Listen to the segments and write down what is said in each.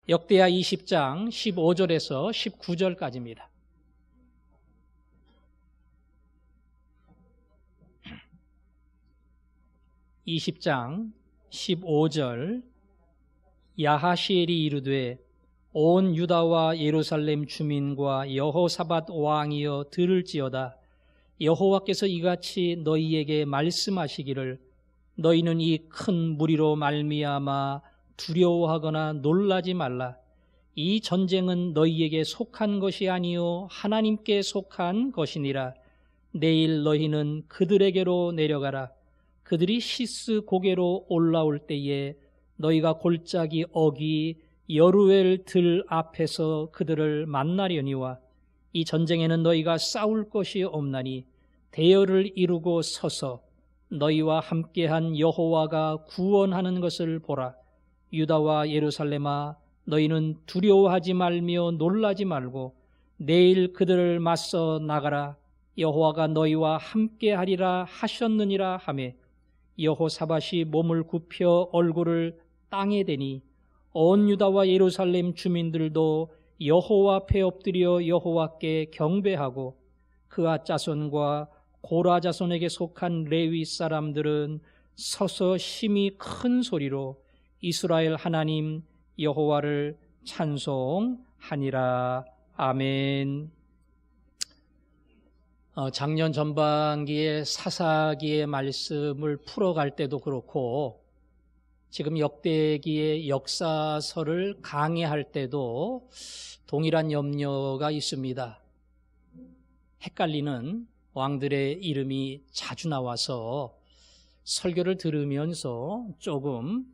역대하 20장 15절에서 19절까지입니다. (20장) 15절. 야하시엘이 이르되 온 유다와 예루살렘 주민과 여호사밧 왕이여 들을지어다. 여호와께서 이같이 너희에게 말씀하시기를 너희는 이 큰 무리로 말미암아 두려워하거나 놀라지 말라. 이 전쟁은 너희에게 속한 것이 아니요 하나님께 속한 것이니라. 내일 너희는 그들에게로 내려가라. 그들이 시스 고개로 올라올 때에 너희가 골짜기 어기 여루엘 들 앞에서 그들을 만나려니와 이 전쟁에는 너희가 싸울 것이 없나니 대열을 이루고 서서 너희와 함께한 여호와가 구원하는 것을 보라. 유다와 예루살렘아 너희는 두려워하지 말며 놀라지 말고 내일 그들을 맞서 나가라. 여호와가 너희와 함께하리라 하셨느니라 하매 여호사밧이 몸을 굽혀 얼굴을 땅에 대니 온 유다와 예루살렘 주민들도 여호와 앞에 엎드려 여호와께 경배하고 그아 자손과 고라 자손에게 속한 레위 사람들은 서서 심히 큰 소리로 이스라엘 하나님 여호와를 찬송하니라. 아멘. 작년 전반기에 사사기의 말씀을 풀어갈 때도 그렇고 지금 역대기의 역사서를 강의할 때도 동일한 염려가 있습니다. 헷갈리는 왕들의 이름이 자주 나와서 설교를 들으면서 조금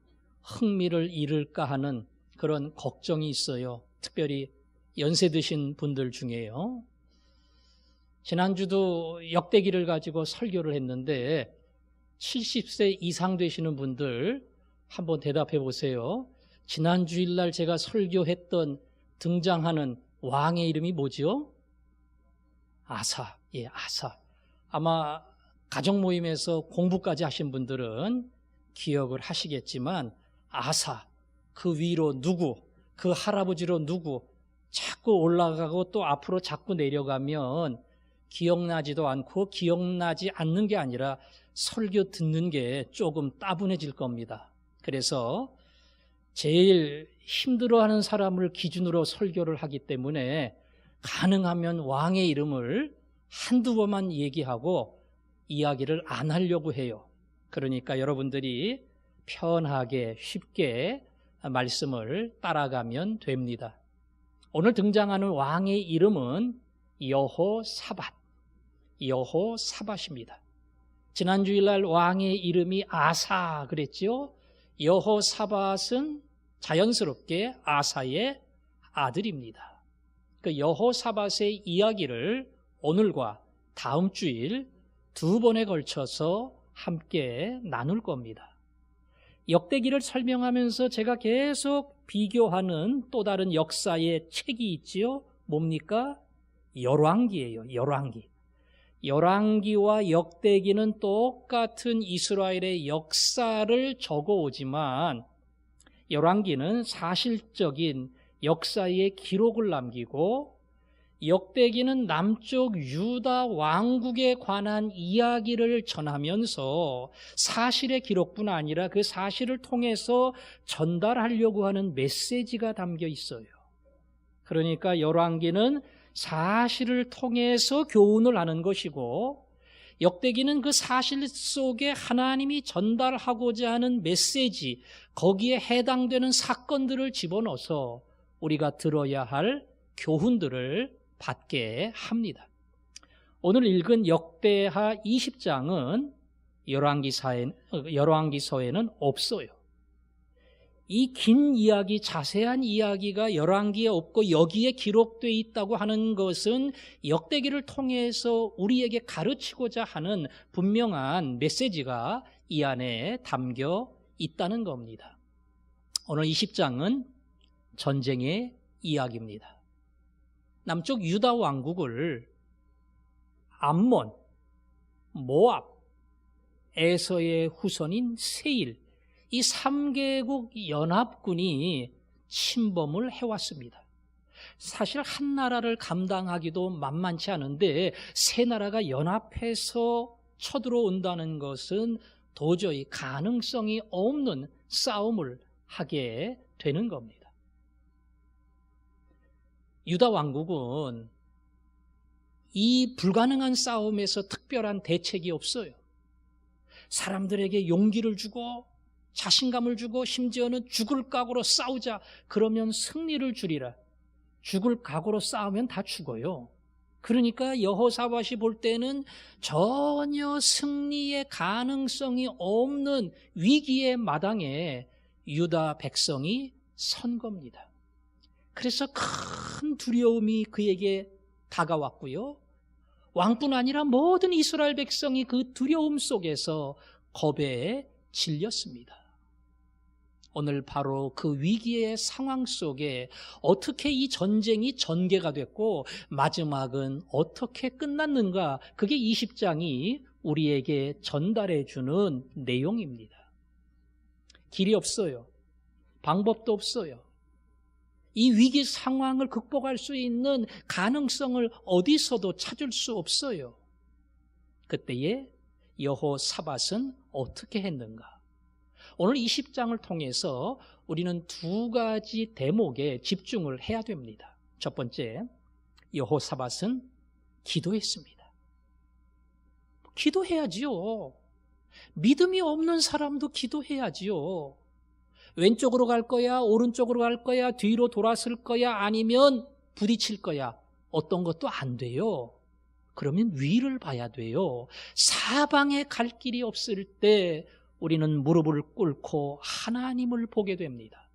흥미를 잃을까 하는 그런 걱정이 있어요. 특별히 연세 드신 분들 중에요. 지난주도 역대기를 가지고 설교를 했는데 70세 이상 되시는 분들 한번 대답해 보세요. 지난 주일날 제가 설교했던 등장하는 왕의 이름이 뭐죠? 아사. 예, 아사. 아마 가족 모임에서 공부까지 하신 분들은 기억을 하시겠지만 아사, 그 위로 누구, 그 할아버지로 누구 자꾸 올라가고 또 앞으로 자꾸 내려가면 기억나지도 않고 기억나지 않는 게 아니라 설교 듣는 게 조금 따분해질 겁니다. 그래서 제일 힘들어하는 사람을 기준으로 설교를 하기 때문에 가능하면 왕의 이름을 한두 번만 얘기하고 이야기를 안 하려고 해요. 그러니까 여러분들이 편하게 쉽게 말씀을 따라가면 됩니다. 오늘 등장하는 왕의 이름은 여호사밧입니다. 지난 주일날 왕의 이름이 아사 그랬죠? 여호사밧은 자연스럽게 아사의 아들입니다. 그 여호사밧의 이야기를 오늘과 다음 주일 두 번에 걸쳐서 함께 나눌 겁니다. 역대기를 설명하면서 제가 계속 비교하는 또 다른 역사의 책이 있지요. 뭡니까? 열왕기예요. 열왕기. 열왕기와 역대기는 똑같은 이스라엘의 역사를 적어오지만 열왕기는 사실적인 역사의 기록을 남기고 역대기는 남쪽 유다 왕국에 관한 이야기를 전하면서 사실의 기록뿐 아니라 그 사실을 통해서 전달하려고 하는 메시지가 담겨 있어요. 그러니까 열왕기는 사실을 통해서 교훈을 하는 것이고 역대기는 그 사실 속에 하나님이 전달하고자 하는 메시지, 거기에 해당되는 사건들을 집어넣어서 우리가 들어야 할 교훈들을 받게 합니다. 오늘 읽은 역대하 20장은 열왕기서에는 없어요. 이 긴 이야기, 자세한 이야기가 열왕기에 없고 여기에 기록되어 있다고 하는 것은 역대기를 통해서 우리에게 가르치고자 하는 분명한 메시지가 이 안에 담겨 있다는 겁니다. 오늘 20장은 전쟁의 이야기입니다. 남쪽 유다 왕국을 암몬, 모압, 에서의 후손인 세일, 이 3개국 연합군이 침범을 해왔습니다. 사실 한 나라를 감당하기도 만만치 않은데 세 나라가 연합해서 쳐들어온다는 것은 도저히 가능성이 없는 싸움을 하게 되는 겁니다. 유다 왕국은 이 불가능한 싸움에서 특별한 대책이 없어요. 사람들에게 용기를 주고 자신감을 주고 심지어는 죽을 각오로 싸우자, 그러면 승리를 주리라. 죽을 각오로 싸우면 다 죽어요. 그러니까 여호사밧이 볼 때는 전혀 승리의 가능성이 없는 위기의 마당에 유다 백성이 선 겁니다. 그래서 큰 두려움이 그에게 다가왔고요. 왕뿐 아니라 모든 이스라엘 백성이 그 두려움 속에서 겁에 질렸습니다. 오늘 바로 그 위기의 상황 속에 어떻게 이 전쟁이 전개가 됐고 마지막은 어떻게 끝났는가, 그게 20장이 우리에게 전달해 주는 내용입니다. 길이 없어요. 방법도 없어요. 이 위기 상황을 극복할 수 있는 가능성을 어디서도 찾을 수 없어요. 그때에 여호사밧은 어떻게 했는가? 오늘 20장을 통해서 우리는 두 가지 대목에 집중을 해야 됩니다. 첫 번째, 여호사밧은 기도했습니다. 기도해야지요. 믿음이 없는 사람도 기도해야지요. 왼쪽으로 갈 거야, 오른쪽으로 갈 거야, 뒤로 돌았을 거야, 아니면 부딪힐 거야. 어떤 것도 안 돼요. 그러면 위를 봐야 돼요. 사방에 갈 길이 없을 때 우리는 무릎을 꿇고 하나님을 보게 됩니다.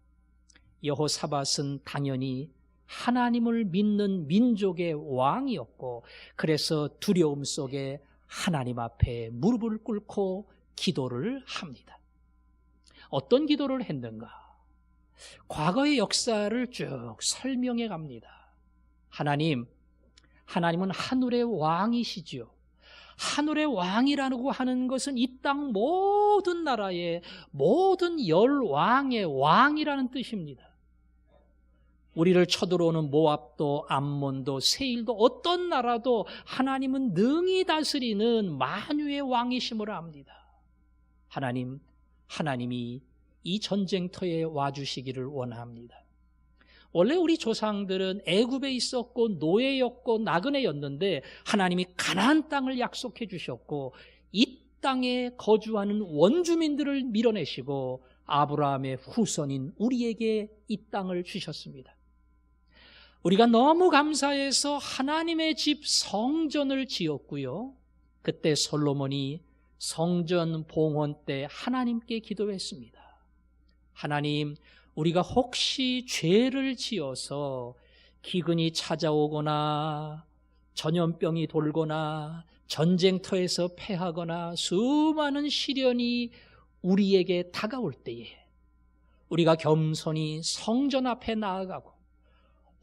여호사밧은 당연히 하나님을 믿는 민족의 왕이었고, 그래서 두려움 속에 하나님 앞에 무릎을 꿇고 기도를 합니다. 어떤 기도를 했는가? 과거의 역사를 쭉 설명해 갑니다. 하나님은 하늘의 왕이시지요. 하늘의 왕이라고 하는 것은 이 땅 모든 나라의 모든 열왕의 왕이라는 뜻입니다. 우리를 쳐들어오는 모압도 암몬도 세일도 어떤 나라도 하나님은 능히 다스리는 만유의 왕이심을 압니다. 하나님이 이 전쟁터에 와주시기를 원합니다. 원래 우리 조상들은 애굽에 있었고 노예였고 나그네였는데 하나님이 가나안 땅을 약속해 주셨고 이 땅에 거주하는 원주민들을 밀어내시고 아브라함의 후손인 우리에게 이 땅을 주셨습니다. 우리가 너무 감사해서 하나님의 집 성전을 지었고요. 그때 솔로몬이 성전 봉헌 때 하나님께 기도했습니다. 하나님, 우리가 혹시 죄를 지어서 기근이 찾아오거나 전염병이 돌거나 전쟁터에서 패하거나 수많은 시련이 우리에게 다가올 때에 우리가 겸손히 성전 앞에 나아가고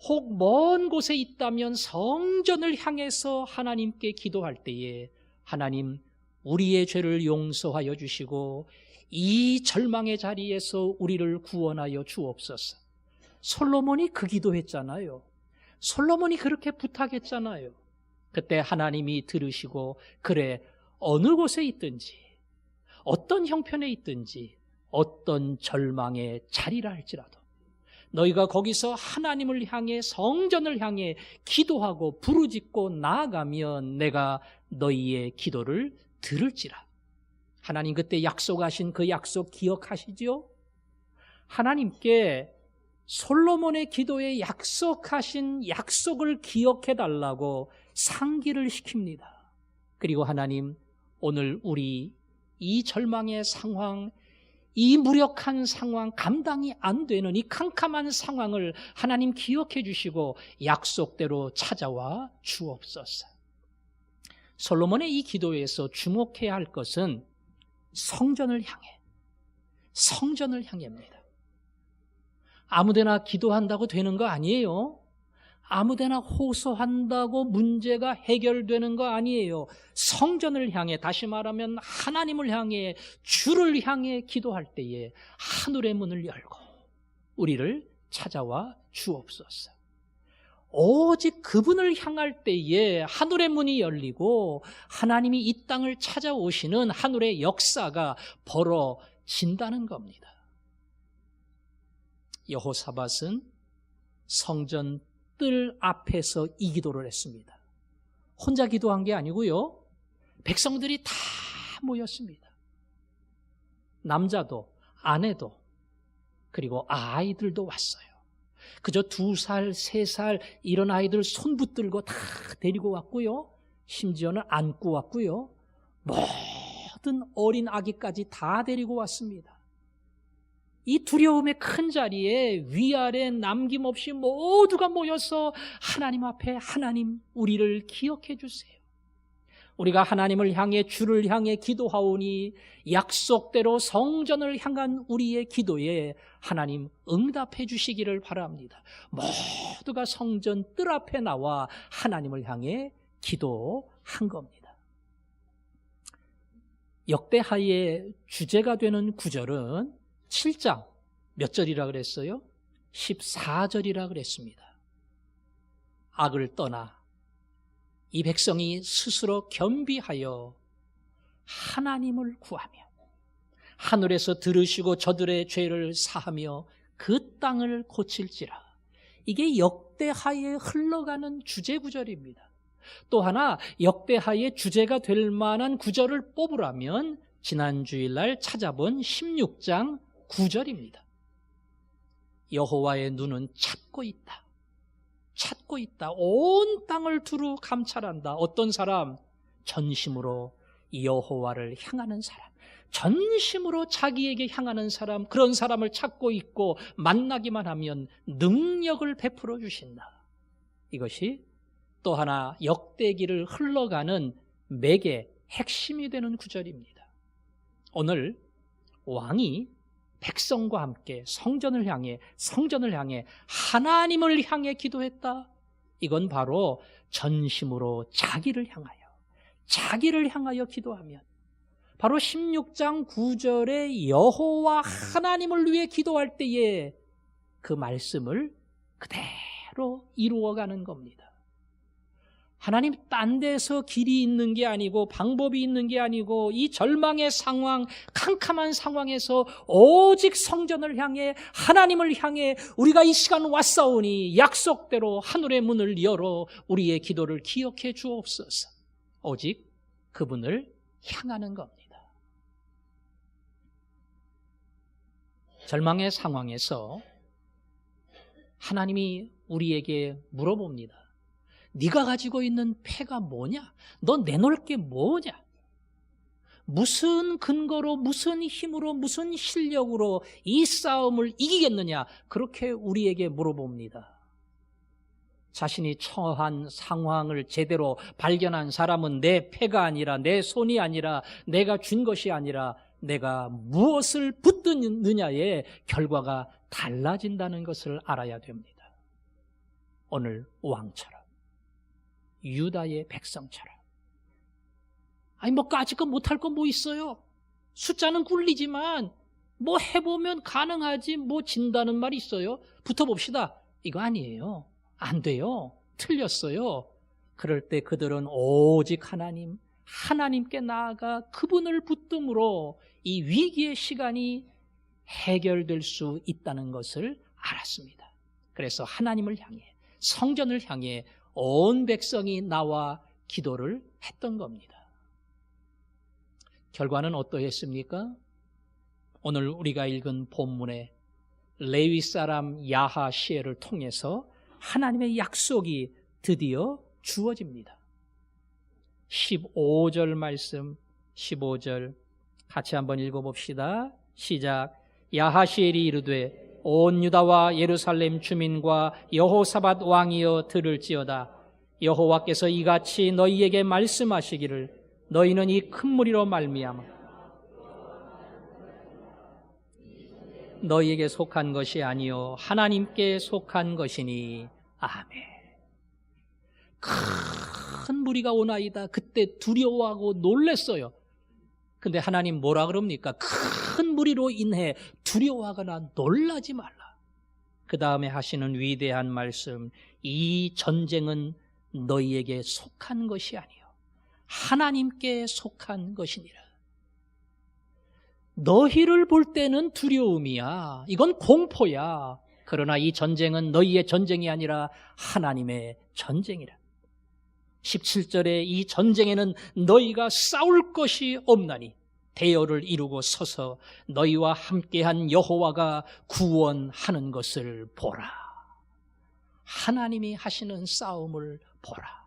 혹 먼 곳에 있다면 성전을 향해서 하나님께 기도할 때에 하나님, 우리의 죄를 용서하여 주시고 이 절망의 자리에서 우리를 구원하여 주옵소서. 솔로몬이 그 기도했잖아요. 솔로몬이 그렇게 부탁했잖아요. 그때 하나님이 들으시고 그래, 어느 곳에 있든지 어떤 형편에 있든지 어떤 절망의 자리라 할지라도 너희가 거기서 하나님을 향해 성전을 향해 기도하고 부르짖고 나아가면 내가 너희의 기도를 들을지라. 하나님 그때 약속하신 그 약속 기억하시죠? 하나님께 솔로몬의 기도에 약속하신 약속을 기억해달라고 상기를 시킵니다. 그리고 하나님, 오늘 우리 이 절망의 상황, 이 무력한 상황, 감당이 안 되는 이 캄캄한 상황을 하나님 기억해 주시고 약속대로 찾아와 주옵소서. 솔로몬의 이 기도에서 주목해야 할 것은 성전을 향해입니다. 아무데나 기도한다고 되는 거 아니에요. 아무데나 호소한다고 문제가 해결되는 거 아니에요. 성전을 향해, 다시 말하면 하나님을 향해, 주를 향해 기도할 때에 하늘의 문을 열고 우리를 찾아와 주옵소서. 오직 그분을 향할 때에 하늘의 문이 열리고 하나님이 이 땅을 찾아오시는 하늘의 역사가 벌어진다는 겁니다. 여호사밧은 성전 뜰 앞에서 이 기도를 했습니다. 혼자 기도한 게 아니고요. 백성들이 다 모였습니다. 남자도 아내도 그리고 아이들도 왔어요. 그저 2살, 3살 이런 아이들 손 붙들고 다 데리고 왔고요. 심지어는 안고 왔고요. 모든 어린 아기까지 다 데리고 왔습니다. 이 두려움의 큰 자리에 위아래 남김없이 모두가 모여서 하나님 앞에 하나님 우리를 기억해 주세요. 우리가 하나님을 향해 주를 향해 기도하오니 약속대로 성전을 향한 우리의 기도에 하나님 응답해 주시기를 바랍니다. 모두가 성전 뜰 앞에 나와 하나님을 향해 기도한 겁니다. 역대하의 주제가 되는 구절은 7장 몇 절이라 그랬어요? 14절이라 그랬습니다. 악을 떠나 이 백성이 스스로 겸비하여 하나님을 구하며 하늘에서 들으시고 저들의 죄를 사하며 그 땅을 고칠지라. 이게 역대하에 흘러가는 주제 구절입니다. 또 하나 역대하의 주제가 될 만한 구절을 뽑으라면 지난 주일날 찾아본 16장 9절입니다. 여호와의 눈은 찾고 있다. 찾고 있다. 온 땅을 두루 감찰한다. 어떤 사람? 전심으로 여호와를 향하는 사람. 전심으로 자기에게 향하는 사람, 그런 사람을 찾고 있고 만나기만 하면 능력을 베풀어 주신다. 이것이 또 하나 역대기를 흘러가는 맥의 핵심이 되는 구절입니다. 오늘 왕이 백성과 함께 성전을 향해 하나님을 향해 기도했다. 이건 바로 전심으로 자기를 향하여 기도하면 바로 16장 9절에 여호와 하나님을 위해 기도할 때에 그 말씀을 그대로 이루어가는 겁니다. 하나님 딴 데서 길이 있는 게 아니고 방법이 있는 게 아니고 이 절망의 상황, 캄캄한 상황에서 오직 성전을 향해 하나님을 향해 우리가 이 시간 왔사오니 약속대로 하늘의 문을 열어 우리의 기도를 기억해 주옵소서. 오직 그분을 향하는 겁니다. 절망의 상황에서 하나님이 우리에게 물어봅니다. 네가 가지고 있는 패가 뭐냐? 너 내놓을 게 뭐냐? 무슨 근거로, 무슨 힘으로, 무슨 실력으로 이 싸움을 이기겠느냐? 그렇게 우리에게 물어봅니다. 자신이 처한 상황을 제대로 발견한 사람은 내 패가 아니라, 내 손이 아니라, 내가 준 것이 아니라 내가 무엇을 붙드느냐의 결과가 달라진다는 것을 알아야 됩니다. 오늘 왕처럼, 유다의 백성처럼. 아니 뭐 까짓 거 못할 거 뭐 있어요? 숫자는 굴리지만 뭐 해보면 가능하지 뭐 진다는 말이 있어요? 붙어봅시다. 이거 아니에요. 안 돼요. 틀렸어요. 그럴 때 그들은 오직 하나님께 나아가 그분을 붙듦으로 이 위기의 시간이 해결될 수 있다는 것을 알았습니다. 그래서 하나님을 향해, 성전을 향해 온 백성이 나와 기도를 했던 겁니다. 결과는 어떠했습니까? 오늘 우리가 읽은 본문에 레위 사람 야하시엘을 통해서 하나님의 약속이 드디어 주어집니다. 15절 말씀, 15절 같이 한번 읽어봅시다. 시작. 야하시엘이 이르되 온 유다와 예루살렘 주민과 여호사밧 왕이여 들을지어다. 여호와께서 이같이 너희에게 말씀하시기를 너희는 이 큰 무리로 말미암아 너희에게 속한 것이 아니요 하나님께 속한 것이니. 아멘. 큰 무리가 오나이다. 그때 두려워하고 놀랬어요. 근데 하나님 뭐라 그럽니까? 큰 무리로 인해 두려워하거나 놀라지 말라. 그 다음에 하시는 위대한 말씀, 이 전쟁은 너희에게 속한 것이 아니요 하나님께 속한 것이니라. 너희를 볼 때는 두려움이야. 이건 공포야. 그러나 이 전쟁은 너희의 전쟁이 아니라 하나님의 전쟁이라. 17절에 이 전쟁에는 너희가 싸울 것이 없나니 대열을 이루고 서서 너희와 함께한 여호와가 구원하는 것을 보라. 하나님이 하시는 싸움을 보라.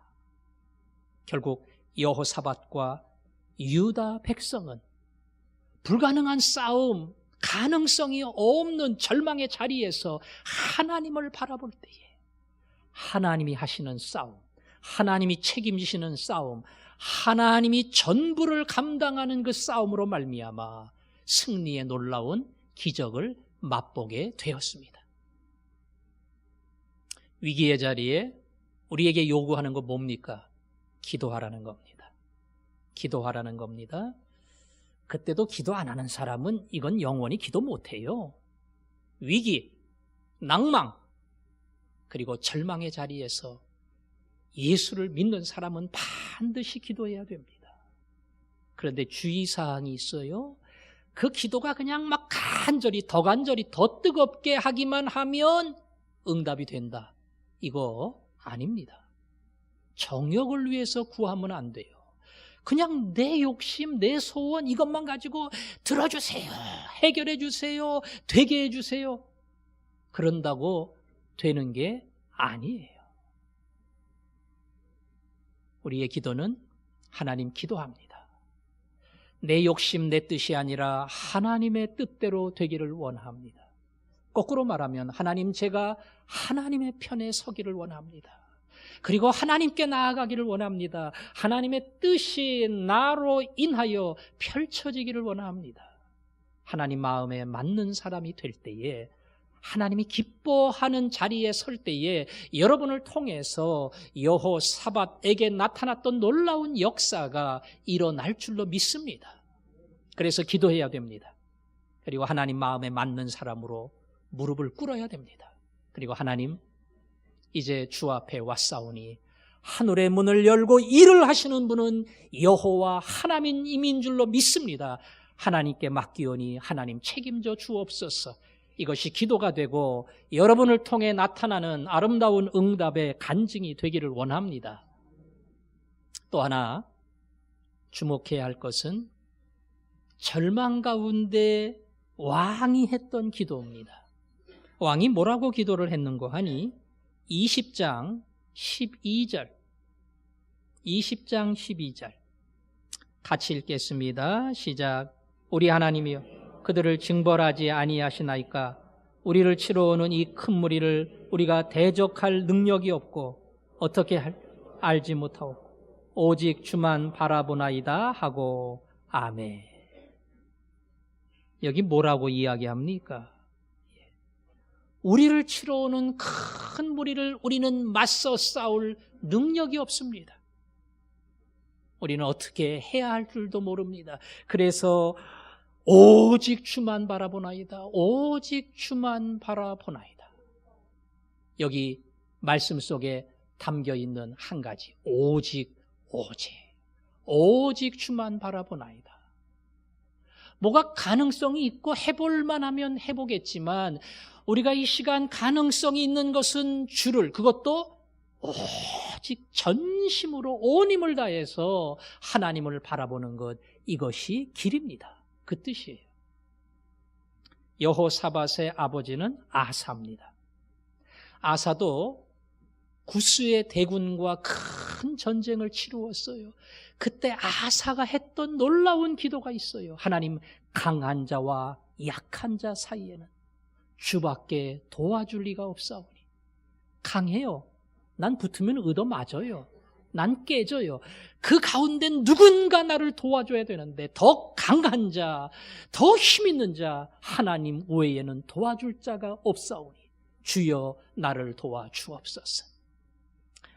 결국 여호사밧과 유다 백성은 불가능한 싸움, 가능성이 없는 절망의 자리에서 하나님을 바라볼 때에 하나님이 하시는 싸움, 하나님이 책임지시는 싸움, 하나님이 전부를 감당하는 그 싸움으로 말미암아 승리의 놀라운 기적을 맛보게 되었습니다. 위기의 자리에 우리에게 요구하는 거 뭡니까? 기도하라는 겁니다. 기도하라는 겁니다. 그때도 기도 안 하는 사람은 이건 영원히 기도 못해요. 위기, 낭망, 그리고 절망의 자리에서 예수를 믿는 사람은 반드시 기도해야 됩니다. 그런데 주의사항이 있어요. 그 기도가 그냥 막 간절히 더 뜨겁게 하기만 하면 응답이 된다. 이거 아닙니다. 정욕을 위해서 구하면 안 돼요. 그냥 내 욕심, 내 소원 이것만 가지고 들어주세요, 해결해 주세요, 되게 해주세요. 그런다고 되는 게 아니에요. 우리의 기도는 하나님 기도합니다. 내 욕심, 내 뜻이 아니라 하나님의 뜻대로 되기를 원합니다. 거꾸로 말하면 하나님, 제가 하나님의 편에 서기를 원합니다. 그리고 하나님께 나아가기를 원합니다. 하나님의 뜻이 나로 인하여 펼쳐지기를 원합니다. 하나님 마음에 맞는 사람이 될 때에, 하나님이 기뻐하는 자리에 설 때에 여러분을 통해서 여호사밧에게 나타났던 놀라운 역사가 일어날 줄로 믿습니다. 그래서 기도해야 됩니다. 그리고 하나님 마음에 맞는 사람으로 무릎을 꿇어야 됩니다. 그리고 하나님, 이제 주 앞에 왔사오니 하늘의 문을 열고 일을 하시는 분은 여호와 하나님인 줄로 믿습니다. 하나님께 맡기오니 하나님 책임져 주옵소서. 이것이 기도가 되고 여러분을 통해 나타나는 아름다운 응답의 간증이 되기를 원합니다. 또 하나 주목해야 할 것은 절망 가운데 왕이 했던 기도입니다. 왕이 뭐라고 기도를 했는고 하니 20장 12절 같이 읽겠습니다. 시작. 우리 하나님이여, 그들을 징벌하지 아니하시나이까? 우리를 치러 오는 이 큰 무리를 우리가 대적할 능력이 없고 어떻게 알지 못하고 오직 주만 바라보나이다 하고. 아멘. 여기 뭐라고 이야기합니까? 우리를 치러 오는 큰 무리를 우리는 맞서 싸울 능력이 없습니다. 우리는 어떻게 해야 할 줄도 모릅니다. 그래서 오직 주만 바라보나이다. 오직 주만 바라보나이다. 여기 말씀 속에 담겨 있는 한 가지, 오직 주만 바라보나이다. 뭐가 가능성이 있고 해볼만 하면 해보겠지만 우리가 이 시간 가능성이 있는 것은 주를, 그것도 오직 전심으로 온 힘을 다해서 하나님을 바라보는 것, 이것이 길입니다. 그 뜻이에요. 여호사밧의 아버지는 아사입니다. 아사도 구스의 대군과 큰 전쟁을 치루었어요. 그때 아사가 했던 놀라운 기도가 있어요. 하나님, 강한 자와 약한 자 사이에는 주밖에 도와줄 리가 없사오니. 강해요. 난 붙으면 얻어맞아요. 난 깨져요. 그 가운데 누군가 나를 도와줘야 되는데 더 강한 자, 더 힘있는 자, 하나님 외에는 도와줄 자가 없사오니 주여 나를 도와주옵소서.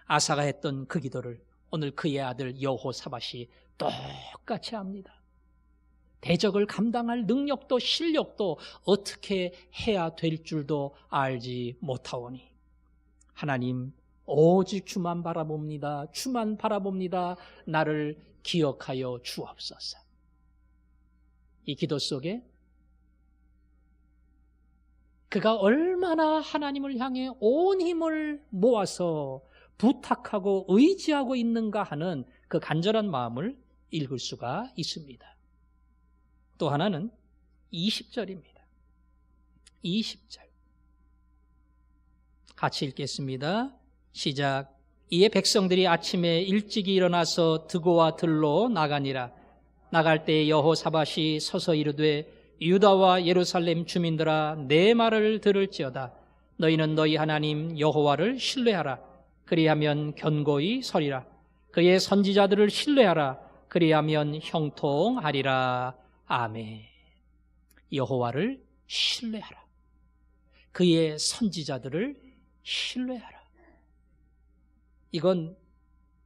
아사가 했던 그 기도를 오늘 그의 아들 여호사밧이 똑같이 합니다. 대적을 감당할 능력도 실력도 어떻게 해야 될 줄도 알지 못하오니 하나님 오직 주만 바라봅니다. 주만 바라봅니다. 나를 기억하여 주옵소서. 이 기도 속에 그가 얼마나 하나님을 향해 온 힘을 모아서 부탁하고 의지하고 있는가 하는 그 간절한 마음을 읽을 수가 있습니다. 또 하나는 20절입니다. 20절. 같이 읽겠습니다. 시작. 이에 백성들이 아침에 일찍이 일어나서 드고와 들로 나가니라. 나갈 때 여호사밧이 서서 이르되 유다와 예루살렘 주민들아 내 말을 들을지어다. 너희는 너희 하나님 여호와를 신뢰하라. 그리하면 견고히 서리라. 그의 선지자들을 신뢰하라. 그리하면 형통하리라. 아멘. 여호와를 신뢰하라. 그의 선지자들을 신뢰하라. 이건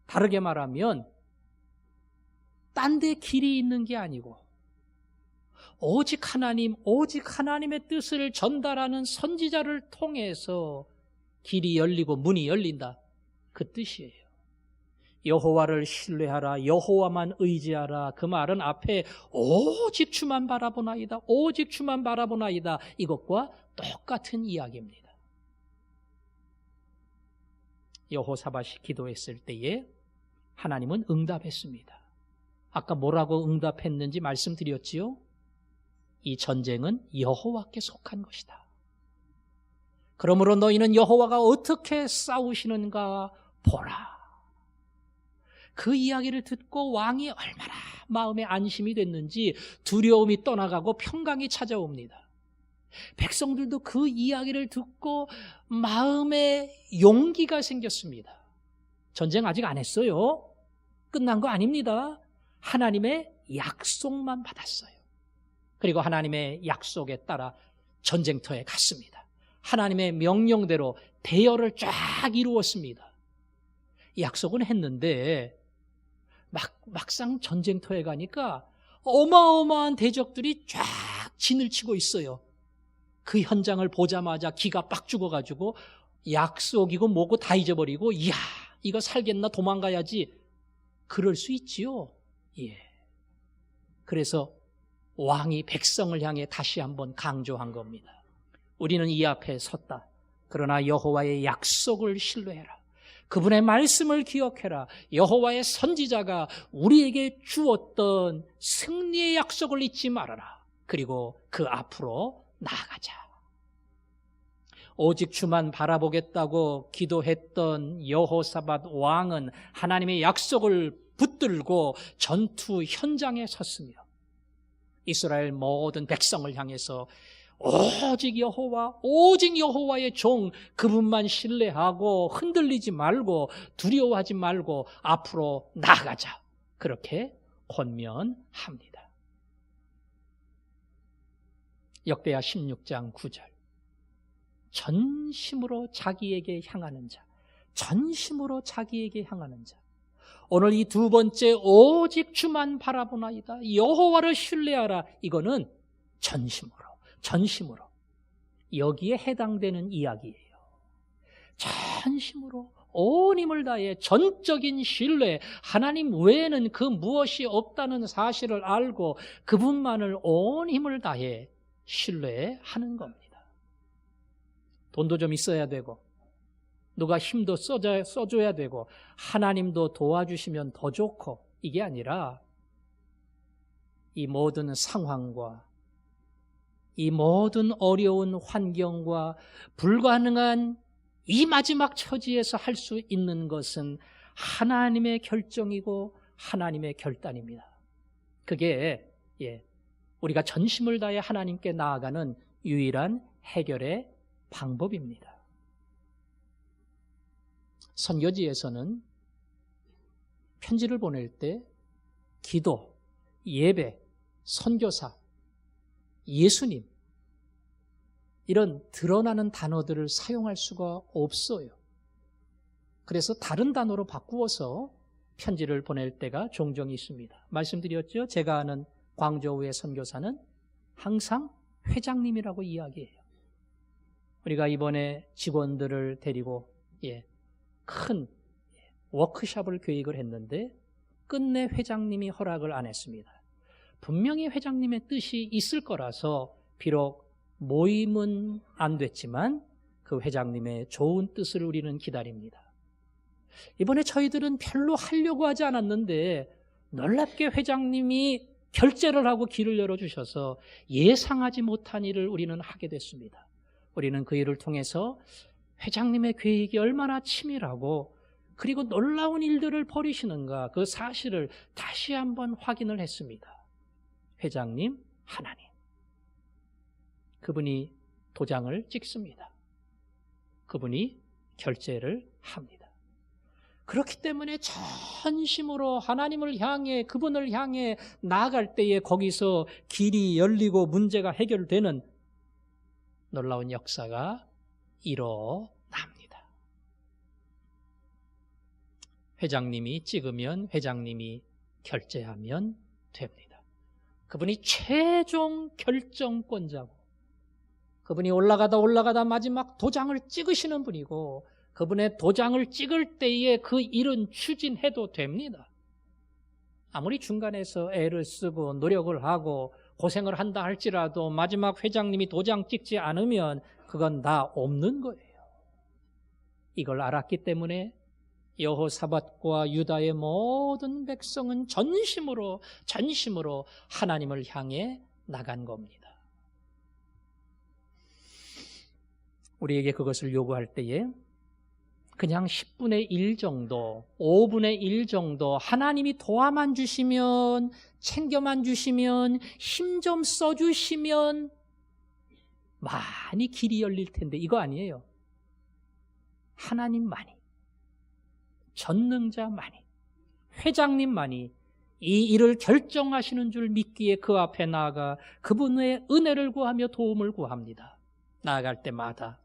다르게 말하면 딴 데 길이 있는 게 아니고 오직 하나님, 오직 하나님의 뜻을 전달하는 선지자를 통해서 길이 열리고 문이 열린다. 그 뜻이에요. 여호와를 신뢰하라, 여호와만 의지하라. 그 말은 앞에 오직 주만 바라보나이다, 오직 주만 바라보나이다. 이것과 똑같은 이야기입니다. 여호사밧이 기도했을 때에 하나님은 응답했습니다. 아까 뭐라고 응답했는지 말씀드렸지요? 이 전쟁은 여호와께 속한 것이다. 그러므로 너희는 여호와가 어떻게 싸우시는가 보라. 그 이야기를 듣고 왕이 얼마나 마음에 안심이 됐는지 두려움이 떠나가고 평강이 찾아옵니다. 백성들도 그 이야기를 듣고 마음에 용기가 생겼습니다. 전쟁 아직 안 했어요. 끝난 거 아닙니다. 하나님의 약속만 받았어요. 그리고 하나님의 약속에 따라 전쟁터에 갔습니다. 하나님의 명령대로 대열을 쫙 이루었습니다. 약속은 했는데 막상 전쟁터에 가니까 어마어마한 대적들이 쫙 진을 치고 있어요. 그 현장을 보자마자 기가 빡 죽어가지고 약속이고 뭐고 다 잊어버리고 이야 이거 살겠나 도망가야지 그럴 수 있지요. 예. 그래서 왕이 백성을 향해 다시 한번 강조한 겁니다. 우리는 이 앞에 섰다. 그러나 여호와의 약속을 신뢰해라. 그분의 말씀을 기억해라. 여호와의 선지자가 우리에게 주었던 승리의 약속을 잊지 말아라. 그리고 그 앞으로 나아가자. 오직 주만 바라보겠다고 기도했던 여호사밧 왕은 하나님의 약속을 붙들고 전투 현장에 섰으며 이스라엘 모든 백성을 향해서 오직 여호와, 오직 여호와의 종 그분만 신뢰하고 흔들리지 말고 두려워하지 말고 앞으로 나아가자. 그렇게 권면합니다. 역대하 16장 9절. 전심으로 자기에게 향하는 자, 전심으로 자기에게 향하는 자. 오늘 이 두 번째 오직 주만 바라보나이다. 여호와를 신뢰하라. 이거는 전심으로 여기에 해당되는 이야기예요. 전심으로 온 힘을 다해 전적인 신뢰, 하나님 외에는 그 무엇이 없다는 사실을 알고 그분만을 온 힘을 다해 신뢰하는 겁니다. 돈도 좀 있어야 되고 누가 힘도 써줘야 되고 하나님도 도와주시면 더 좋고 이게 아니라 이 모든 상황과 이 모든 어려운 환경과 불가능한 이 마지막 처지에서 할 수 있는 것은 하나님의 결정이고 하나님의 결단입니다. 그게 우리가 전심을 다해 하나님께 나아가는 유일한 해결의 방법입니다. 선교지에서는 편지를 보낼 때 기도, 예배, 선교사, 예수님 이런 드러나는 단어들을 사용할 수가 없어요. 그래서 다른 단어로 바꾸어서 편지를 보낼 때가 종종 있습니다. 말씀드렸죠? 제가 아는 광저우의 선교사는 항상 회장님이라고 이야기해요. 우리가 이번에 직원들을 데리고 큰 워크숍을 계획을 했는데 끝내 회장님이 허락을 안 했습니다. 분명히 회장님의 뜻이 있을 거라서 비록 모임은 안 됐지만 그 회장님의 좋은 뜻을 우리는 기다립니다. 이번에 저희들은 별로 하려고 하지 않았는데 놀랍게 회장님이 결재를 하고 길을 열어주셔서 예상하지 못한 일을 우리는 하게 됐습니다. 우리는 그 일을 통해서 회장님의 계획이 얼마나 치밀하고 그리고 놀라운 일들을 벌이시는가 그 사실을 다시 한번 확인을 했습니다. 회장님, 하나님. 그분이 도장을 찍습니다. 그분이 결재를 합니다. 그렇기 때문에 전심으로 하나님을 향해 그분을 향해 나아갈 때에 거기서 길이 열리고 문제가 해결되는 놀라운 역사가 일어납니다. 회장님이 찍으면 회장님이 결재하면 됩니다. 그분이 최종 결정권자고 그분이 올라가다 마지막 도장을 찍으시는 분이고 그분의 도장을 찍을 때에 그 일은 추진해도 됩니다. 아무리 중간에서 애를 쓰고 노력을 하고 고생을 한다 할지라도 마지막 회장님이 도장 찍지 않으면 그건 다 없는 거예요. 이걸 알았기 때문에 여호사밧과 유다의 모든 백성은 전심으로 하나님을 향해 나간 겁니다. 우리에게 그것을 요구할 때에 그냥 10분의 1 정도, 5분의 1 정도 하나님이 도와만 주시면, 챙겨만 주시면, 힘 좀 써주시면 많이 길이 열릴 텐데 이거 아니에요. 하나님만이, 전능자만이, 회장님만이 이 일을 결정하시는 줄 믿기에 그 앞에 나아가 그분의 은혜를 구하며 도움을 구합니다. 나아갈 때마다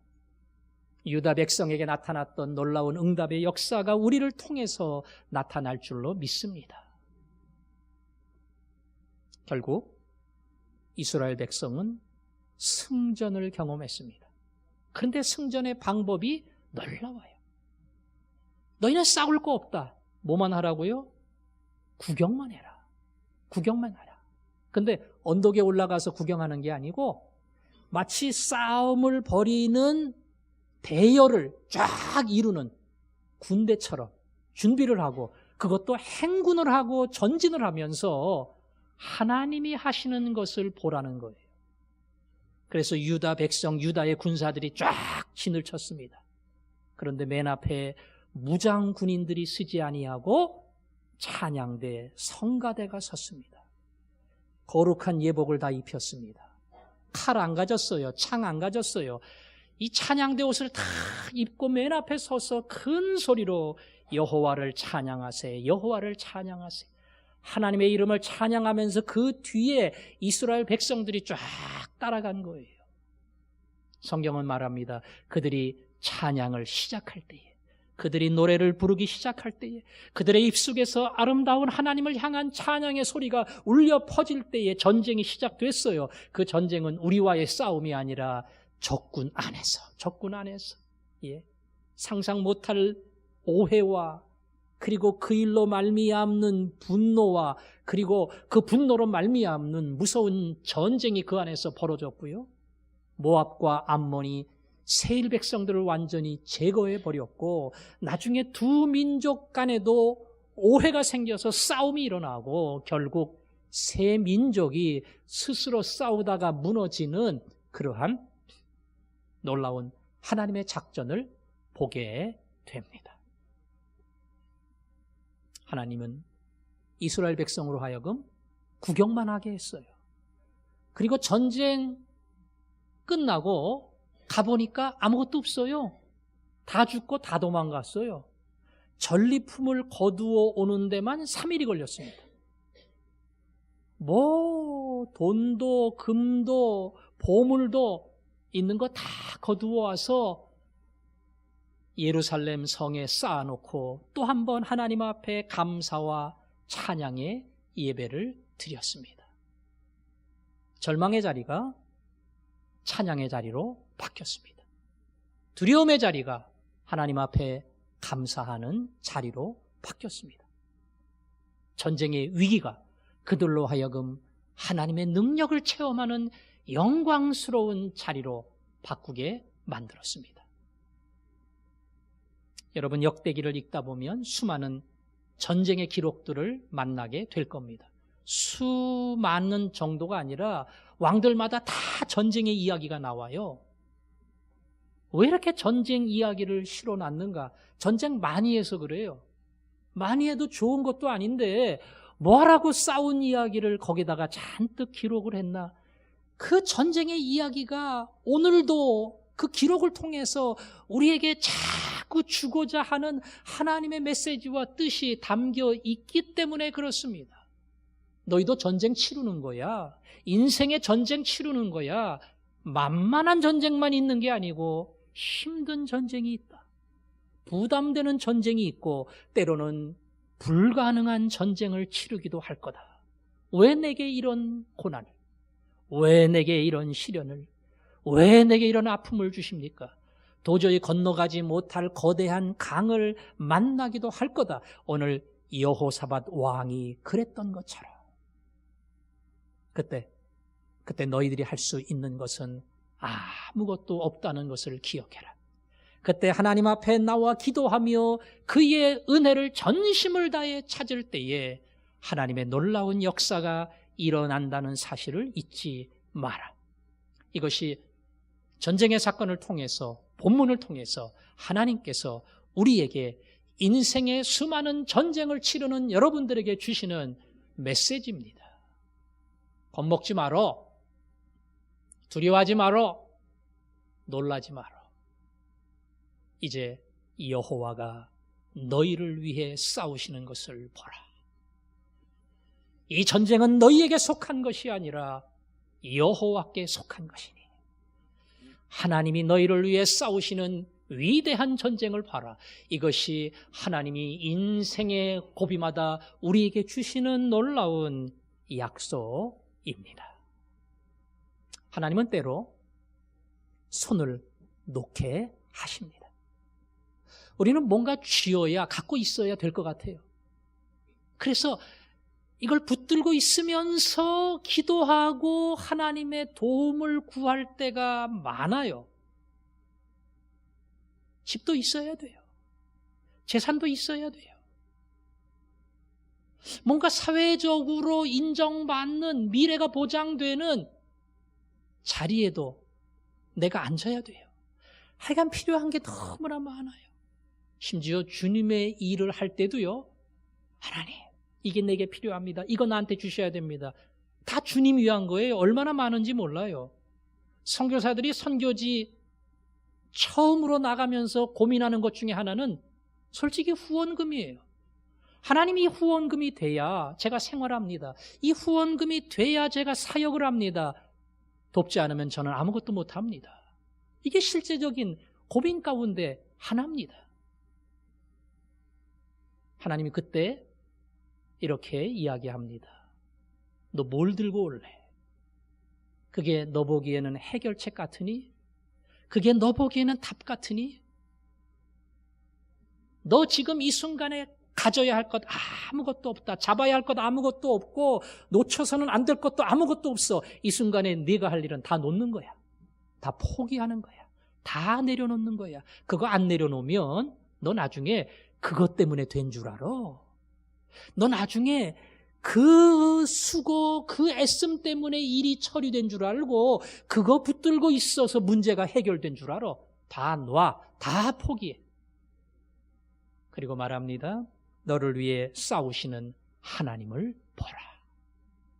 유다 백성에게 나타났던 놀라운 응답의 역사가 우리를 통해서 나타날 줄로 믿습니다. 결국 이스라엘 백성은 승전을 경험했습니다. 그런데 승전의 방법이 놀라워요. 너희는 싸울 거 없다. 뭐만 하라고요? 구경만 해라. 구경만 하라. 근데 언덕에 올라가서 구경하는 게 아니고 마치 싸움을 벌이는 대열을 쫙 이루는 군대처럼 준비를 하고 그것도 행군을 하고 전진을 하면서 하나님이 하시는 것을 보라는 거예요. 그래서 유다 백성, 유다의 군사들이 쫙 진을 쳤습니다. 그런데 맨 앞에 무장 군인들이 서지 아니하고 찬양대, 성가대가 섰습니다. 거룩한 예복을 다 입혔습니다. 칼 안 가졌어요. 창 안 가졌어요. 이 찬양대 옷을 다 입고 맨 앞에 서서 큰 소리로 여호와를 찬양하세, 여호와를 찬양하세. 하나님의 이름을 찬양하면서 그 뒤에 이스라엘 백성들이 쫙 따라간 거예요. 성경은 말합니다. 그들이 찬양을 시작할 때에, 그들이 노래를 부르기 시작할 때에, 그들의 입속에서 아름다운 하나님을 향한 찬양의 소리가 울려 퍼질 때에 전쟁이 시작됐어요. 그 전쟁은 우리와의 싸움이 아니라 적군 안에서 상상 못할 오해와 그리고 그 일로 말미암는 분노와 그리고 그 분노로 말미암는 무서운 전쟁이 그 안에서 벌어졌고요. 모압과 암몬이 세일 백성들을 완전히 제거해 버렸고 나중에 두 민족 간에도 오해가 생겨서 싸움이 일어나고 결국 세 민족이 스스로 싸우다가 무너지는 그러한 놀라운 하나님의 작전을 보게 됩니다. 하나님은 이스라엘 백성으로 하여금 구경만 하게 했어요. 그리고 전쟁 끝나고 가보니까 아무것도 없어요. 다 죽고 다 도망갔어요. 전리품을 거두어 오는 데만 3일이 걸렸습니다. 돈도 금도 보물도 있는 거 다 거두어 와서 예루살렘 성에 쌓아놓고 또 한 번 하나님 앞에 감사와 찬양의 예배를 드렸습니다. 절망의 자리가 찬양의 자리로 바뀌었습니다. 두려움의 자리가 하나님 앞에 감사하는 자리로 바뀌었습니다. 전쟁의 위기가 그들로 하여금 하나님의 능력을 체험하는 영광스러운 자리로 바꾸게 만들었습니다. 여러분, 역대기를 읽다 보면 수많은 전쟁의 기록들을 만나게 될 겁니다. 수많은 정도가 아니라 왕들마다 다 전쟁의 이야기가 나와요. 왜 이렇게 전쟁 이야기를 실어놨는가? 전쟁 많이 해서 그래요. 많이 해도 좋은 것도 아닌데 뭐라고 싸운 이야기를 거기다가 잔뜩 기록을 했나? 그 전쟁의 이야기가 오늘도 그 기록을 통해서 우리에게 자꾸 주고자 하는 하나님의 메시지와 뜻이 담겨 있기 때문에 그렇습니다. 너희도 전쟁 치르는 거야. 인생의 전쟁 치르는 거야. 만만한 전쟁만 있는 게 아니고 힘든 전쟁이 있다. 부담되는 전쟁이 있고 때로는 불가능한 전쟁을 치르기도 할 거다. 왜 내게 이런 고난을, 왜 내게 이런 시련을, 왜 내게 이런 아픔을 주십니까? 도저히 건너가지 못할 거대한 강을 만나기도 할 거다. 오늘 여호사밧 왕이 그랬던 것처럼 그때 너희들이 할 수 있는 것은 아무것도 없다는 것을 기억해라. 그때 하나님 앞에 나와 기도하며 그의 은혜를 전심을 다해 찾을 때에 하나님의 놀라운 역사가 일어난다는 사실을 잊지 마라. 이것이 전쟁의 사건을 통해서, 본문을 통해서 하나님께서 우리에게 인생의 수많은 전쟁을 치르는 여러분들에게 주시는 메시지입니다. 겁먹지 말어. 두려워하지 말어. 놀라지 말어. 이제 여호와가 너희를 위해 싸우시는 것을 보라. 이 전쟁은 너희에게 속한 것이 아니라 여호와께 속한 것이니 하나님이 너희를 위해 싸우시는 위대한 전쟁을 봐라. 이것이 하나님이 인생의 고비마다 우리에게 주시는 놀라운 약속입니다. 하나님은 때로 손을 놓게 하십니다. 우리는 뭔가 쥐어야, 갖고 있어야 될 것 같아요. 그래서 이걸 붙들고 있으면서 기도하고 하나님의 도움을 구할 때가 많아요. 집도 있어야 돼요. 재산도 있어야 돼요. 뭔가 사회적으로 인정받는, 미래가 보장되는 자리에도 내가 앉아야 돼요. 하여간 필요한 게 너무나 많아요. 심지어 주님의 일을 할 때도요, 하나님, 이게 내게 필요합니다. 이거 나한테 주셔야 됩니다. 다 주님 위한 거예요. 얼마나 많은지 몰라요. 선교사들이 선교지 처음으로 나가면서 고민하는 것 중에 하나는 솔직히 후원금이에요. 하나님이 후원금이 돼야 제가 생활합니다. 이 후원금이 돼야 제가 사역을 합니다. 돕지 않으면 저는 아무것도 못합니다. 이게 실제적인 고민 가운데 하나입니다. 하나님이 그때 이렇게 이야기합니다. 너 뭘 들고 올래? 그게 너 보기에는 해결책 같으니? 그게 너 보기에는 답 같으니? 너 지금 이 순간에 가져야 할 것 아무것도 없다. 잡아야 할 것 아무것도 없고 놓쳐서는 안 될 것도 아무것도 없어. 이 순간에 네가 할 일은 다 놓는 거야. 다 포기하는 거야. 다 내려놓는 거야. 그거 안 내려놓으면 너 나중에 그것 때문에 된 줄 알아. 너 나중에 그 수고, 그 애씀 때문에 일이 처리된 줄 알고 그거 붙들고 있어서 문제가 해결된 줄 알아. 다 놔. 다 포기해. 그리고 말합니다. 너를 위해 싸우시는 하나님을 보라.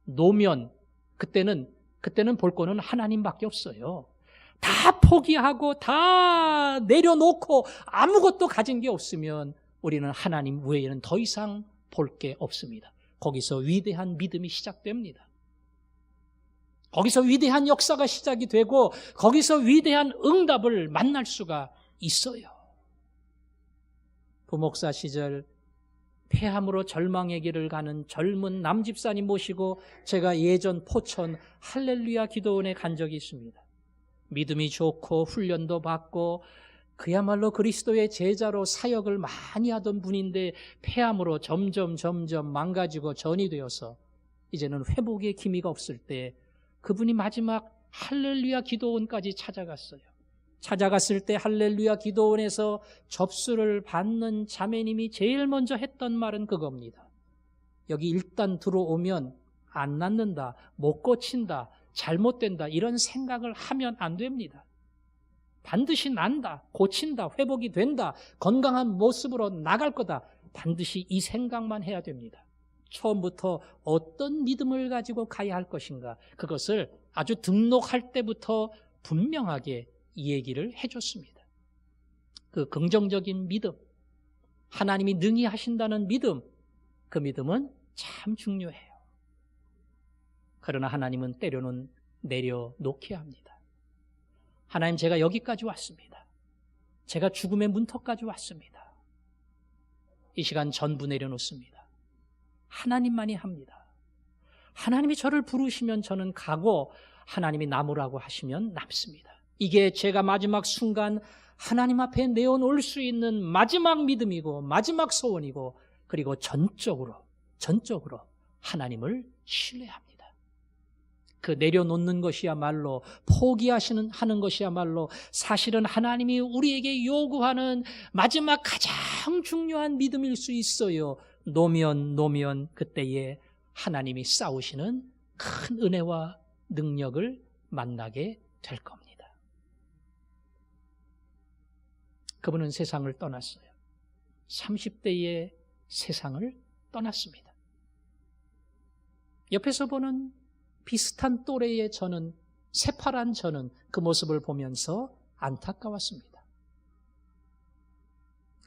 노면 그때는 볼 거는 하나님밖에 없어요. 다 포기하고 다 내려놓고 아무것도 가진 게 없으면 우리는 하나님 외에는 더 이상 볼 게 없습니다. 거기서 위대한 믿음이 시작됩니다. 거기서 위대한 역사가 시작이 되고 거기서 위대한 응답을 만날 수가 있어요. 부목사 시절 폐암으로 절망의 길을 가는 젊은 남집사님 모시고 제가 예전 포천 할렐루야 기도원에 간 적이 있습니다. 믿음이 좋고 훈련도 받고 그야말로 그리스도의 제자로 사역을 많이 하던 분인데 폐암으로 점점 망가지고 전이 되어서 이제는 회복의 기미가 없을 때 그분이 마지막 할렐루야 기도원까지 찾아갔어요. 찾아갔을 때 할렐루야 기도원에서 접수를 받는 자매님이 제일 먼저 했던 말은 그겁니다. 여기 일단 들어오면 안 낫는다, 못 고친다, 잘못된다 이런 생각을 하면 안 됩니다. 반드시 난다, 고친다, 회복이 된다, 건강한 모습으로 나갈 거다. 반드시 이 생각만 해야 됩니다. 처음부터 어떤 믿음을 가지고 가야 할 것인가, 그것을 아주 등록할 때부터 분명하게 이 얘기를 해줬습니다. 그 긍정적인 믿음, 하나님이 능히 하신다는 믿음, 그 믿음은 참 중요해요. 그러나 하나님은 때로는 내려놓게 합니다. 하나님, 제가 여기까지 왔습니다. 제가 죽음의 문턱까지 왔습니다. 이 시간 전부 내려놓습니다. 하나님만이 합니다. 하나님이 저를 부르시면 저는 가고 하나님이 남으라고 하시면 남습니다. 이게 제가 마지막 순간 하나님 앞에 내어놓을 수 있는 마지막 믿음이고 마지막 소원이고, 그리고 전적으로 하나님을 신뢰합니다. 그 내려놓는 것이야말로, 하는 것이야말로 사실은 하나님이 우리에게 요구하는 마지막 가장 중요한 믿음일 수 있어요. 놓으면 그때에 하나님이 싸우시는 큰 은혜와 능력을 만나게 될 겁니다. 그분은 세상을 떠났어요. 30대에 세상을 떠났습니다. 옆에서 보는 비슷한 또래의 저는, 새파란 저는 그 모습을 보면서 안타까웠습니다.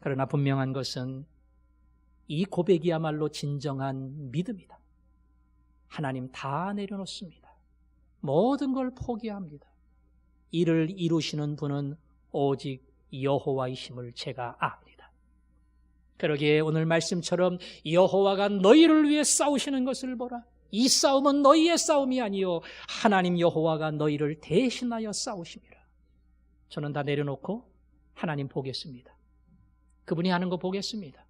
그러나 분명한 것은 이 고백이야말로 진정한 믿음이다. 하나님 다 내려놓습니다. 모든 걸 포기합니다. 이를 이루시는 분은 오직 여호와이심을 제가 압니다. 그러기에 오늘 말씀처럼 여호와가 너희를 위해 싸우시는 것을 보라. 이 싸움은 너희의 싸움이 아니요 하나님 여호와가 너희를 대신하여 싸우심이라. 저는 다 내려놓고 하나님 보겠습니다. 그분이 하는 거 보겠습니다.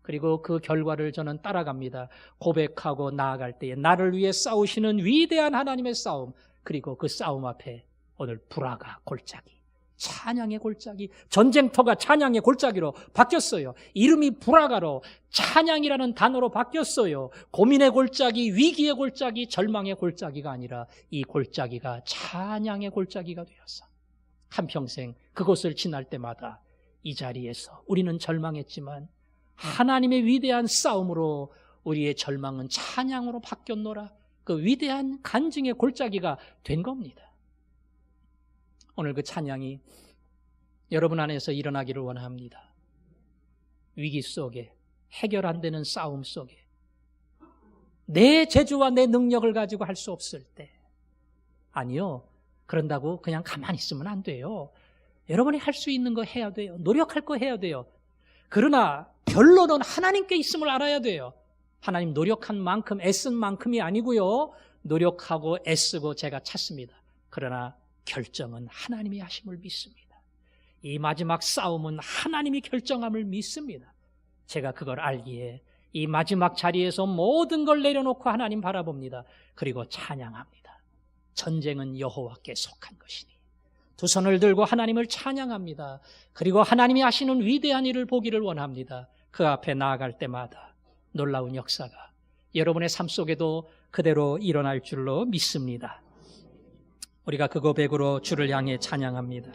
그리고 그 결과를 저는 따라갑니다. 고백하고 나아갈 때에 나를 위해 싸우시는 위대한 하나님의 싸움, 그리고 그 싸움 앞에 오늘 불화가 골짜기, 찬양의 골짜기, 전쟁터가 찬양의 골짜기로 바뀌었어요. 이름이 불화가로 찬양이라는 단어로 바뀌었어요. 고민의 골짜기, 위기의 골짜기, 절망의 골짜기가 아니라 이 골짜기가 찬양의 골짜기가 되어서 한평생 그곳을 지날 때마다 이 자리에서 우리는 절망했지만 하나님의 위대한 싸움으로 우리의 절망은 찬양으로 바뀌었노라. 그 위대한 간증의 골짜기가 된 겁니다. 오늘 그 찬양이 여러분 안에서 일어나기를 원합니다. 위기 속에, 해결 안 되는 싸움 속에, 내 재주와 내 능력을 가지고 할 수 없을 때, 아니요, 그런다고 그냥 가만히 있으면 안 돼요. 여러분이 할 수 있는 거 해야 돼요. 노력할 거 해야 돼요. 그러나 결론은 하나님께 있음을 알아야 돼요. 하나님 노력한 만큼, 애쓴 만큼이 아니고요, 노력하고 애쓰고 제가 찾습니다. 그러나 결정은 하나님이 하심을 믿습니다. 이 마지막 싸움은 하나님이 결정함을 믿습니다. 제가 그걸 알기에 이 마지막 자리에서 모든 걸 내려놓고 하나님 바라봅니다. 그리고 찬양합니다. 전쟁은 여호와께 속한 것이니. 두 손을 들고 하나님을 찬양합니다. 그리고 하나님이 하시는 위대한 일을 보기를 원합니다. 그 앞에 나아갈 때마다 놀라운 역사가 여러분의 삶 속에도 그대로 일어날 줄로 믿습니다. 우리가 그 고백으로 주를 향해 찬양합니다.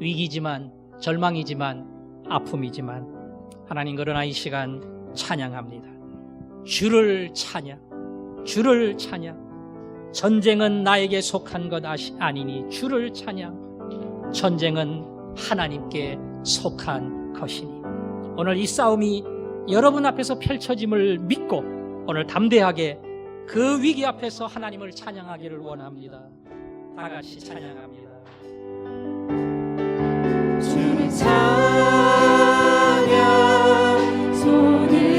위기지만, 절망이지만, 아픔이지만 하나님, 그러나 이 시간 찬양합니다. 주를 찬양, 주를 찬양. 전쟁은 나에게 속한 것 아니니 주를 찬양. 전쟁은 하나님께 속한 것이니. 오늘 이 싸움이 여러분 앞에서 펼쳐짐을 믿고 오늘 담대하게 그 위기 앞에서 하나님을 찬양하기를 원합니다. 다 같이 찬양합니다. 주를 찬양, 손을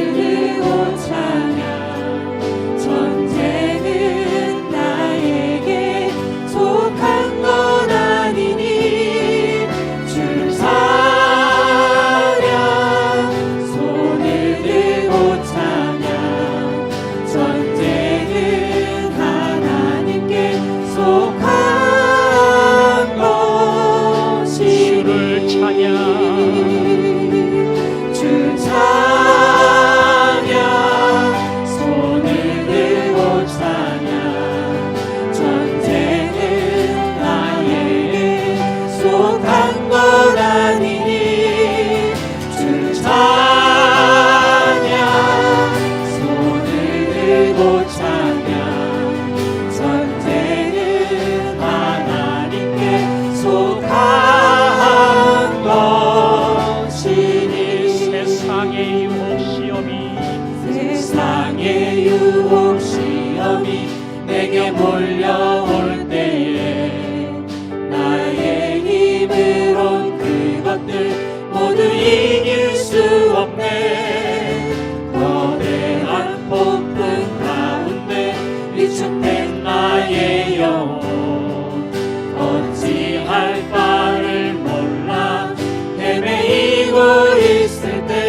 것들 모두 이길 수 없네. 거대한 폭풍 가운데 위축된 나의 영혼 어찌할 바를 몰라 헤매이고 있을 때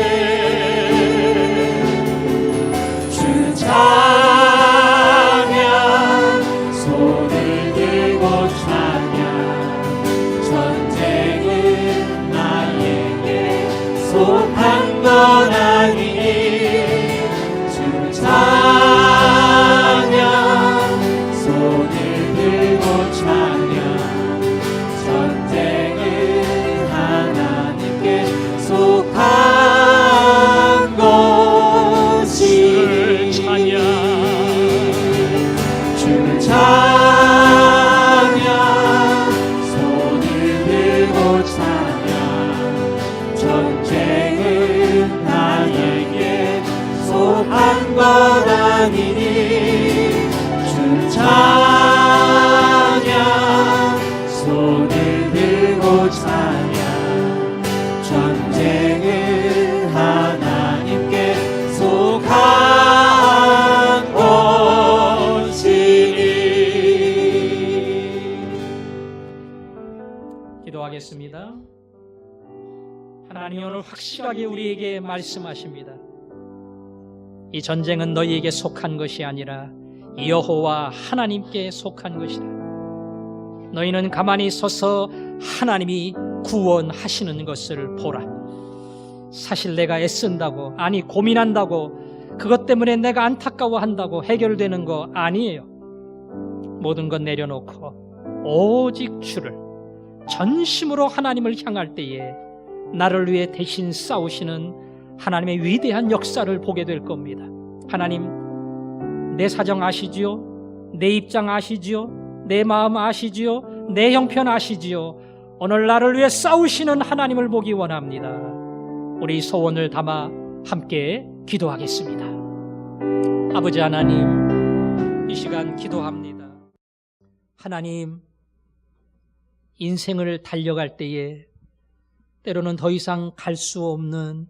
주 찬양 손을 들고 찬양 전쟁은 나에게 속한 건 아니니 주 찬양 손을 들고 찬양 전쟁은 하나님께 속한 것이니 주를 찬양 손을 들고 찬양 전쟁은 나에게 속한 것 아니니 주를 찬양 손을 들고 찬양 전쟁은 하나님께 속한 것이니. 기도하겠습니다. 하나님 오늘 확실하게 우리에게 말씀하십니다. 이 전쟁은 너희에게 속한 것이 아니라 여호와 하나님께 속한 것이다. 너희는 가만히 서서 하나님이 구원하시는 것을 보라. 사실 내가 애쓴다고, 아니 고민한다고, 그것 때문에 내가 안타까워한다고 해결되는 거 아니에요. 모든 것 내려놓고 오직 주를 전심으로 하나님을 향할 때에 나를 위해 대신 싸우시는 하나님의 위대한 역사를 보게 될 겁니다. 하나님, 내 사정 아시지요? 내 입장 아시지요? 내 마음 아시지요? 내 형편 아시지요? 오늘 나를 위해 싸우시는 하나님을 보기 원합니다. 우리 소원을 담아 함께 기도하겠습니다. 아버지 하나님, 이 시간 기도합니다. 하나님, 인생을 달려갈 때에 때로는 더 이상 갈 수 없는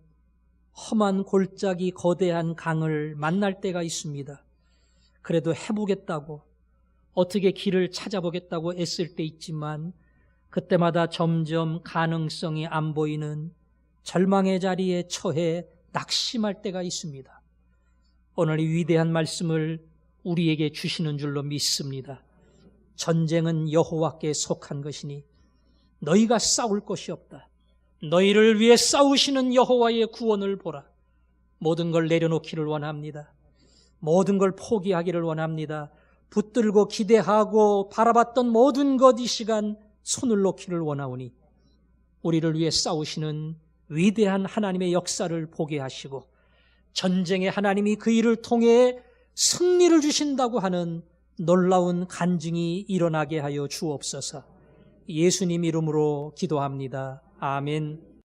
험한 골짜기 거대한 강을 만날 때가 있습니다. 그래도 해보겠다고, 어떻게 길을 찾아보겠다고 애쓸 때 있지만 그때마다 점점 가능성이 안 보이는 절망의 자리에 처해 낙심할 때가 있습니다. 오늘 이 위대한 말씀을 우리에게 주시는 줄로 믿습니다. 전쟁은 여호와께 속한 것이니 너희가 싸울 것이 없다. 너희를 위해 싸우시는 여호와의 구원을 보라. 모든 걸 내려놓기를 원합니다. 모든 걸 포기하기를 원합니다. 붙들고 기대하고 바라봤던 모든 것 이 시간 손을 놓기를 원하오니 우리를 위해 싸우시는 위대한 하나님의 역사를 보게 하시고 전쟁의 하나님이 그 일을 통해 승리를 주신다고 하는 놀라운 간증이 일어나게 하여 주옵소서. 예수님 이름으로 기도합니다. 아멘.